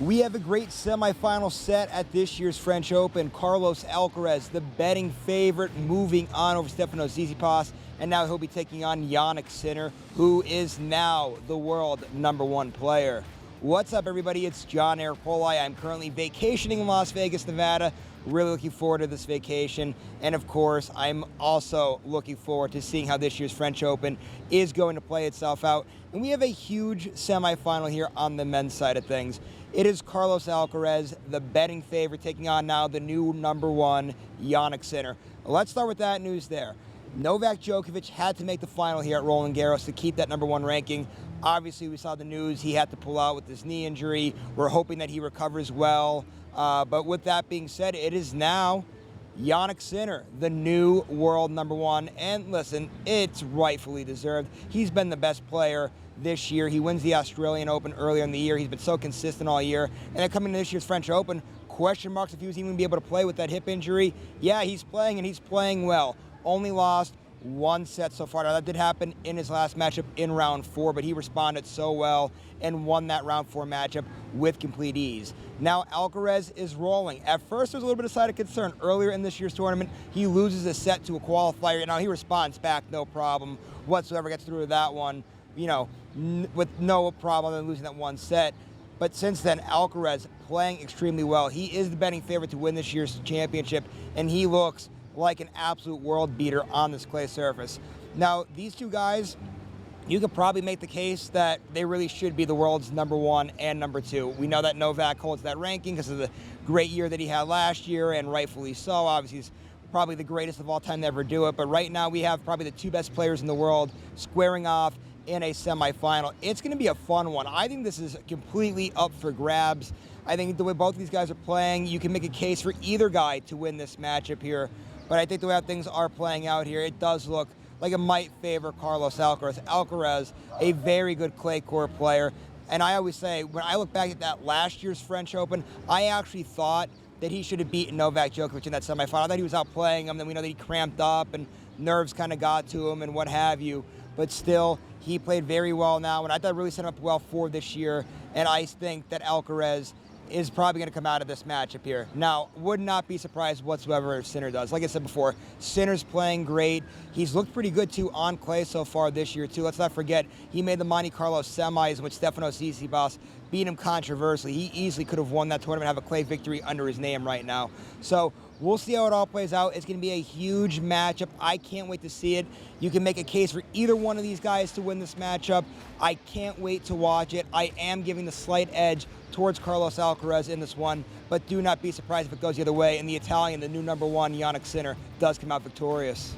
We have a great semifinal set at this year's French Open. Carlos Alcaraz, the betting favorite, moving on over Stefanos Tsitsipas, and now he'll be taking on Jannik Sinner, who is now the world #1 player. What's up, everybody? It's John Eric Poli. I'm currently vacationing in Las Vegas, Nevada. Really looking forward to this vacation. And of course, I'm also looking forward to seeing how this year's French Open is going to play itself out. And we have a huge semifinal here on the men's side of things. It is Carlos Alcaraz, the betting favorite, taking on now the new #1, Jannik Sinner. Let's start with that news there. Novak Djokovic had to make the final here at Roland Garros to keep that #1 ranking. Obviously, we saw the news. He had to pull out with his knee injury. We're hoping that he recovers well. But with that being said, it is now Jannik Sinner, the new world #1. And listen, it's rightfully deserved. He's been the best player this year. He wins the Australian Open earlier in the year. He's been so consistent all year. And then coming to this year's French Open, question marks if he was even going to be able to play with that hip injury. Yeah, he's playing, and he's playing well. Only lost one set so far. Now, that did happen in his last matchup in round 4, but he responded so well and won that round 4 matchup with complete ease. Now, Alcaraz is rolling. At first, there was a little bit of side of concern. Earlier in this year's tournament, he loses a set to a qualifier. Now, he responds back, no problem whatsoever, gets through to that one, with no problem than losing that one set. But since then, Alcaraz playing extremely well. He is the betting favorite to win this year's championship, and he looks like an absolute world beater on this clay surface. Now, these two guys, you could probably make the case that they really should be the world's #1 and #2. We know that Novak holds that ranking because of the great year that he had last year, and rightfully so. Obviously, he's probably the greatest of all time to ever do it. But right now, we have probably the 2 best players in the world squaring off in a semifinal. It's going to be a fun one. I think this is completely up for grabs. I think the way both of these guys are playing, you can make a case for either guy to win this matchup here. But I think the way things are playing out here, it does look like it might favor Carlos Alcaraz. Alcaraz, a very good clay court player. And I always say, when I look back at that last year's French Open, I actually thought that he should have beaten Novak Djokovic in that semifinal. I thought he was outplaying him. Then we know that he cramped up and nerves kind of got to him and what have you. But still, he played very well now. And I thought it really set him up well for this year. And I think that Alcaraz is probably going to come out of this matchup here. Now, would not be surprised whatsoever if Sinner does. Like I said before, Sinner's playing great. He's looked pretty good, too, on clay so far this year, too. Let's not forget, he made the Monte Carlo semis, in which Stefanos Tsitsipas beat him controversially. He easily could have won that tournament and have a clay victory under his name right now. So we'll see how it all plays out. It's going to be a huge matchup. I can't wait to see it. You can make a case for either one of these guys to win this matchup. I can't wait to watch it. I am giving the slight edge towards Carlos Alcaraz in this one, but do not be surprised if it goes the other way and the Italian, the new #1, Jannik Sinner, does come out victorious.